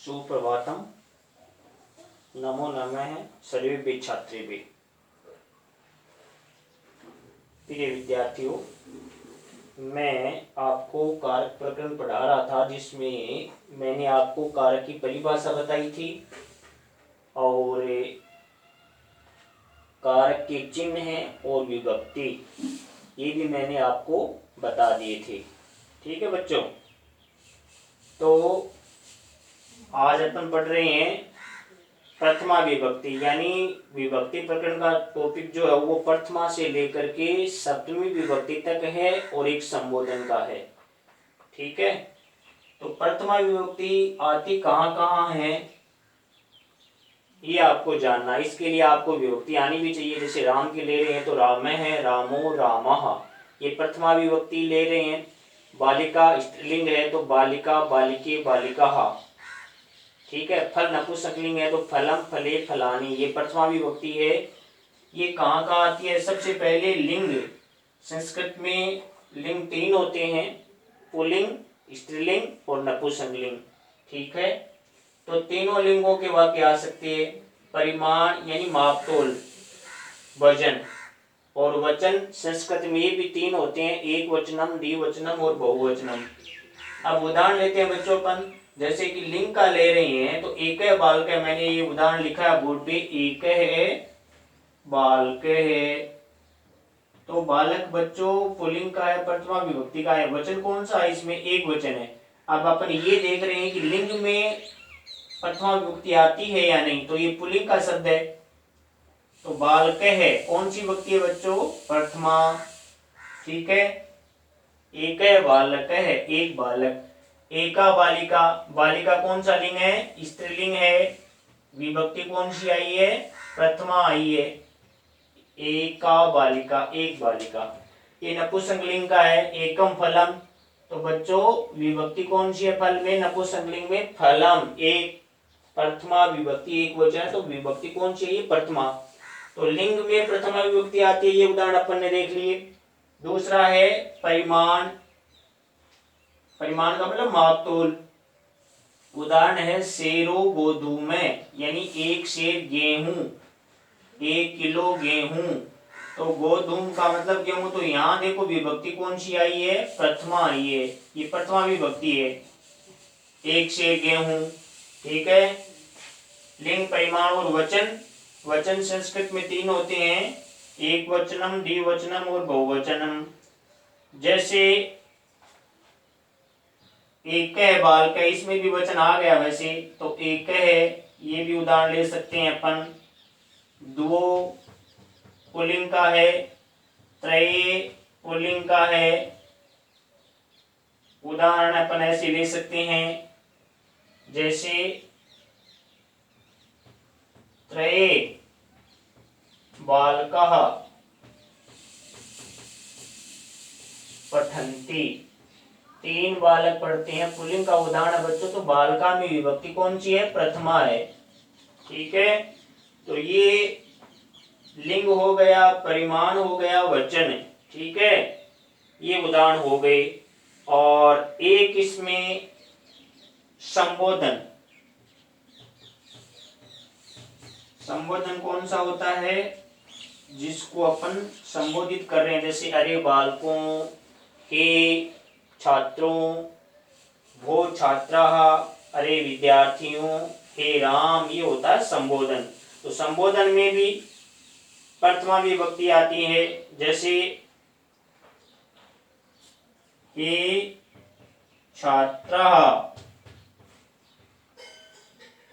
सुप्रभातम। नमो नमः सर्वेभ्यः छात्रेभ्यः। प्रिय विद्यार्थियों, मैं आपको कारक प्रकरण पढ़ा रहा था जिसमें मैंने आपको कारक की परिभाषा बताई थी और कारक के चिन्ह हैं और विभक्ति ये भी मैंने आपको बता दिए थे। ठीक है बच्चों, तो आज अपन पढ़ रहे हैं प्रथमा विभक्ति, यानी विभक्ति प्रकरण का टॉपिक जो है वो प्रथमा से लेकर के सप्तमी विभक्ति तक है और एक संबोधन का है। ठीक है, तो प्रथमा विभक्ति आती कहाँ कहाँ है ये आपको जानना। इसके लिए आपको विभक्ति आनी भी चाहिए। जैसे राम की ले रहे हैं तो राम है, रामो, रामः, ये प्रथमा विभक्ति ले रहे हैं। बालिका स्त्रीलिंग है तो बालिका, बालिके, बालिकाः। ठीक है, फल नपुंसकलिंग है तो फलम, फले, फलानी, ये प्रथमा विभक्ति है। ये कहाँ कहाँ आती है? सबसे पहले लिंग। संस्कृत में लिंग तीन होते हैं, पुल्लिंग, स्त्रीलिंग और नपुंसकलिंग। ठीक है, तो तीनों लिंगों के वाक्य आ सकते हैं। परिमाण यानी मापतोल, वजन, और वचन संस्कृत में भी तीन होते हैं, एक वचनम, द्विवचनम और बहुवचनम। अब उदाहरण लेते हैं बच्चों अपन। जैसे कि लिंग का ले रहे हैं तो एक है बालक है, मैंने ये उदाहरण लिखा है बोर्ड पे, एक है बालक है। तो बालक बच्चों पुल्लिंग का है, प्रथमा विभक्ति का है। वचन कौन सा है? इसमें एक वचन है। अब अपन ये देख रहे हैं कि लिंग में प्रथमा विभक्ति आती है या नहीं, तो ये पुल्लिंग का शब्द है। तो बालक है कौन सी विभक्ति है बच्चों? प्रथमा। ठीक है, एक है बालक है, एक बालक। एका बालिका, बालिका कौन सा लिंग है? स्त्रीलिंग है। विभक्ति कौन सी आई है? प्रथमा आई है। एका बालिका, एक बालिका। ये नपुंसकलिंग का है, एकम फलम। तो बच्चों विभक्ति कौन सी है फल में? नपुंसकलिंग में फलम, एक। प्रथमा विभक्ति एक वचन है तो विभक्ति कौन सी है? प्रथमा। तो लिंग में प्रथमा विभक्ति आती है, ये उदाहरण अपन ने देख लिए। दूसरा है परिमाण। परिमाण का मतलब मापतोल। उदाहरण है सेरो गोधूमः, यानी एक सेर गेहूं, 1 किलो गेहूं। तो गोधूम का मतलब गेहूं। तो यहां देखो विभक्ति कौन सी आई है? प्रथमा आई है, ये प्रथमा विभक्ति है, एक सेर गेहूं। ठीक है, लिंग, परिमाण और वचन। वचन संस्कृत में तीन होते हैं, एक वचनम, द्विवचनम और बहुवचनम। जैसे एक है बालक है, इसमें भी वचन आ गया वैसे, तो एक है, ये भी उदाहरण ले सकते हैं अपन। द्वो पुल्लिंग का है, त्रये पुल्लिंग का है। उदाहरण अपन ऐसे ले सकते हैं, जैसे त्रये बालकाः पठन्ति, तीन बालक पढ़ते हैं। पुल्लिंग का उदाहरण बच्चों, तो बालका में विभक्ति कौन सी है? प्रथमा है। ठीक है, तो ये लिंग हो गया, परिमाण हो गया, वचन। ठीक है, ये उदाहरण हो गए। और एक इसमें संबोधन। संबोधन कौन सा होता है? जिसको अपन संबोधित कर रहे हैं, जैसे अरे बालकों, हे छात्रों, भो छात्राः, अरे विद्यार्थियों, हे राम, ये होता है संबोधन। तो संबोधन में भी प्रथमा विभक्ति आती है, जैसे हे छात्राः,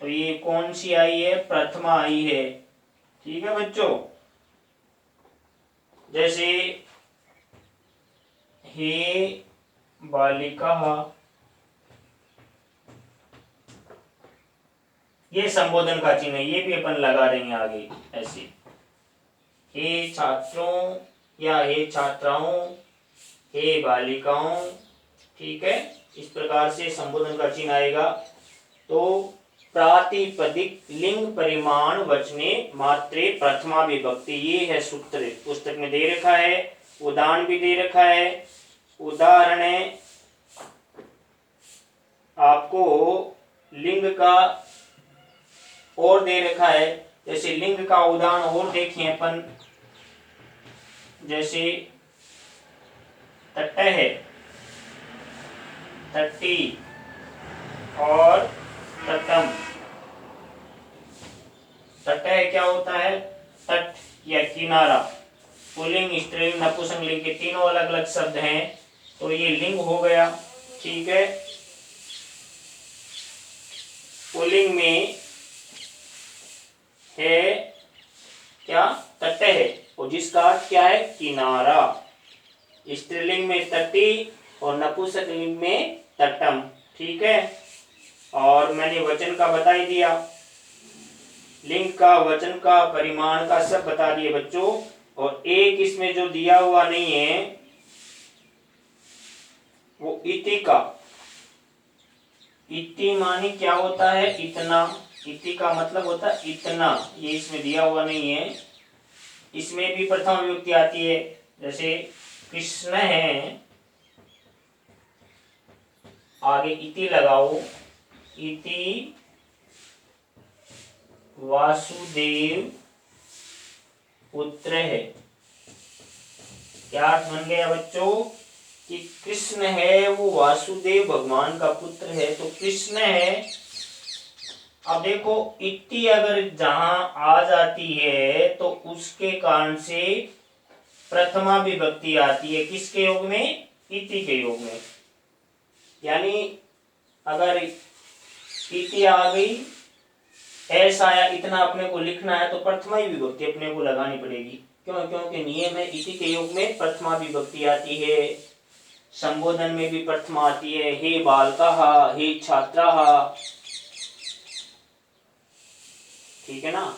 तो ये कौन सी आई है? प्रथमा आई है। ठीक है बच्चों, जैसे हे बालिकाः, ये संबोधन का चिन्ह है, ये भी अपन लगा देंगे आगे ऐसे। हे छात्रों या हे छात्राओं, हे बालिकाओं। ठीक है, इस प्रकार से संबोधन का चिन्ह आएगा। तो प्रातिपदिक लिंग परिमाण वचने मात्रे प्रथमा विभक्ति, ये है सूत्र, पुस्तक में दे रखा है, उदाहरण भी दे रखा है। उदाहरण आपको लिंग का और दे रखा है। जैसे लिंग का उदाहरण और देखें अपन, जैसे तटह है, तटी और तटम। तटह क्या होता है? तट या किनारा। पुल्लिंग, स्त्रीलिंग, नपुंसकलिंग के तीनों अलग अलग शब्द हैं, तो ये लिंग हो गया। ठीक है, पुल्लिंग में है क्या? तटह है, और जिसका अर्थ क्या है? किनारा। स्त्रीलिंग में तटी और नपुंसकलिंग में तटम। ठीक है, और मैंने वचन का बता ही दिया, लिंग का, वचन का, परिमाण का सब बता दिए बच्चों। और एक इसमें जो दिया हुआ नहीं है वो इति का। इति मानी क्या होता है? इतना। इति का मतलब होता है इतना, ये इसमें दिया हुआ नहीं है। इसमें भी प्रथम विभक्ति आती है, जैसे कृष्ण है, आगे इति लगाओ, इति वासुदेव पुत्र है। क्या अर्थ बन गया बच्चों? कि कृष्ण है वो वासुदेव भगवान का पुत्र है, तो कृष्ण है। अब देखो, इति अगर जहां आ जाती है तो उसके कारण से प्रथमा विभक्ति आती है। किसके योग में? इति के योग में। यानी अगर इति आ गई, ऐसा आया, इतना अपने को लिखना है, तो प्रथमा विभक्ति अपने को लगानी पड़ेगी। क्यों? क्योंकि नियम है, इति के योग में प्रथमा विभक्ति आती है। संबोधन में भी प्रथमा आती है, हे बालकाः, हे छात्राः। ठीक है ना?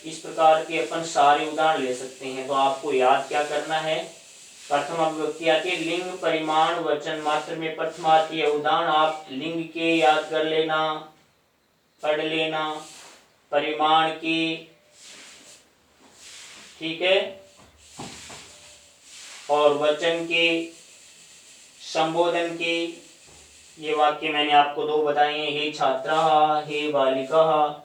इस प्रकार के अपन सारे उदाहरण ले सकते हैं। तो आपको याद क्या करना है? प्रथमा विभक्ति आती है, लिंग, परिमाण, वचन मात्र में प्रथमा आती है। उदाहरण आप लिंग के याद कर लेना, पढ़ लेना, परिमाण की, ठीक है, और वचन के, संबोधन के। ये वाक्य मैंने आपको दो बताए हैं, हे छात्राः, हे बालिकाः।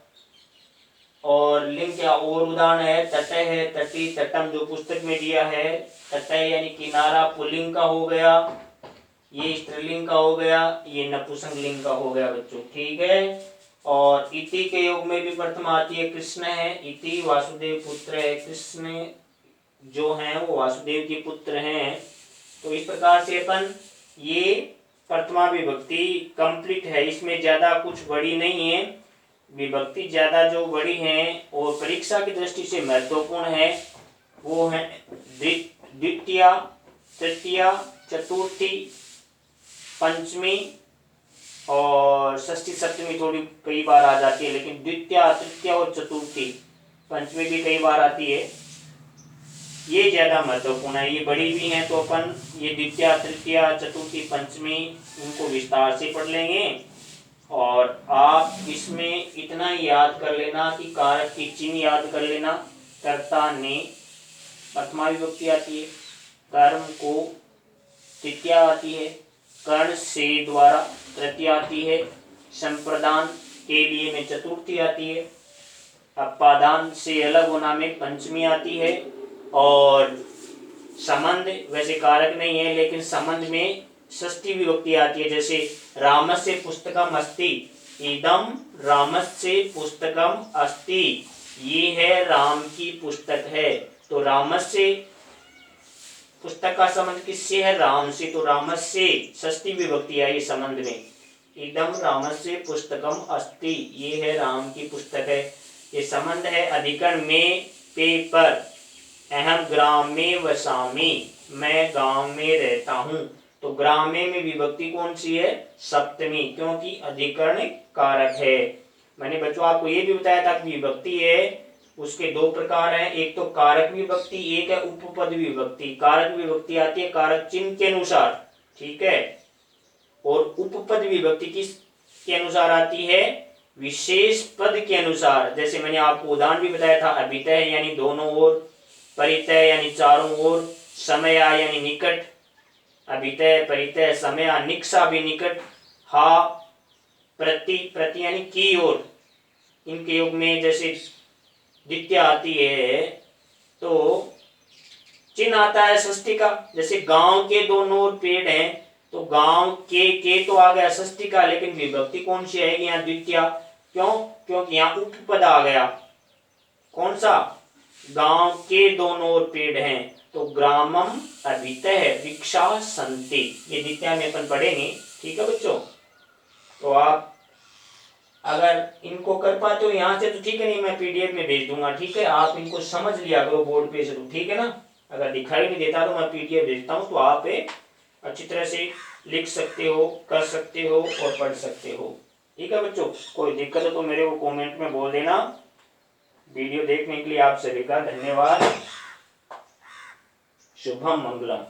और लिंग क्या और उदाहरण है? तटह है, तटी, तटम, जो पुस्तक में दिया है। तटह यानी किनारा, पुल्लिंग का हो गया, ये स्त्रीलिंग का हो गया, ये नपुंसकलिंग का हो गया बच्चों। ठीक है, और इति के योग में भी प्रथमा आती है, कृष्ण है, इति वासुदेव पुत्र है। कृष्ण जो हैं वो वासुदेव के पुत्र हैं। तो इस प्रकार से अपन ये प्रथमा विभक्ति कंप्लीट है। इसमें ज्यादा कुछ बड़ी नहीं है, विभक्ति ज्यादा जो बड़ी हैं और परीक्षा की दृष्टि से महत्वपूर्ण है वो है द्वितीया, तृतीया, चतुर्थी, पंचमी और षष्ठी सप्तमी थोड़ी कई बार आ जाती है, लेकिन द्वितीया, तृतीया और चतुर्थी, पंचमी भी कई बार आती है। ये ज्यादा महत्वपूर्ण है, ये बड़ी भी हैं, तो अपन ये द्वितीया, तृतीया, चतुर्थी, पंचमी इनको विस्तार से पढ़ लेंगे। और आप इसमें इतना याद कर लेना कि कारक की चिन्ह याद कर लेना। कर्ता ने प्रथमा विभक्ति आती है, कर्म को तृतीया आती है, कर्ण से द्वारा तृतीया आती है, संप्रदान के लिए में चतुर्थी आती है, अपादान से अलग होना में पंचमी आती है, और संबंध वैसे कारक नहीं है लेकिन संबंध में षष्ठी विभक्ति आती है। जैसे रामस्य पुस्तकम अस्ति, इदम रामस्य पुस्तकम अस्ति, ये है राम की पुस्तक है। तो रामस्य पुस्तक का संबंध किससे है? राम से, तो रामस्य षष्ठी विभक्ति आई संबंध में। इदम रामस्य पुस्तकम अस्ति, ये है राम की पुस्तक है। ये संबंध है अधिकरण में, पे, पर। अहम ग्रामे वसामि, मैं गांव में रहता हूं। तो ग्रामे में विभक्ति कौन सी है? सप्तमी, क्योंकि अधिकरण कारक है। मैंने बच्चों आपको ये भी बताया था कि विभक्ति है उसके दो प्रकार हैं, एक तो कारक विभक्ति, एक है उपपद विभक्ति। कारक विभक्ति आती है कारक चिन्ह के अनुसार, ठीक है, और उपपद विभक्ति किस के अनुसार आती है? विशेष पद के अनुसार। जैसे मैंने आपको उदाहरण भी बताया था, अभितः यानी दोनों ओर, परितः यानी चारों ओर, समया यानी निकट, अभितः, परितः, समया, निकषा भी निकट, हा प्रति प्रति यानी की ओर, इनके योग में जैसे द्वितीय आती है तो चिन्ह आता है षष्ठी का। जैसे गांव के दोनों ओर पेड़ हैं तो गांव के तो आ गया षष्ठी का, लेकिन विभक्ति कौन सी आएगी यहाँ? द्वितीय। क्यों? क्योंकि यहाँ उपपद आ गया। कौन सा? गांव के दोनों ओर पेड़ हैं तो ग्रामम अद्वितः वृक्षा सन्ति, ये द्वितीय में अपन पढ़ेंगे। ठीक है बच्चों, तो आप अगर इनको कर पाते हो यहाँ से तो ठीक है, नहीं मैं पीडीएफ में भेज दूंगा। ठीक है, आप इनको समझ लिया करो बोर्ड पे जरूर। ठीक है ना, अगर दिखाई नहीं देता तो मैं पीडीएफ भेजता हूँ, तो आप अच्छी तरह से लिख सकते हो, कर सकते हो और पढ़ सकते हो। ठीक है बच्चों, कोई दिक्कत हो तो मेरे को कमेंट में बोल देना। वीडियो देखने के लिए आप सभी का धन्यवाद। शुभम मंगलम।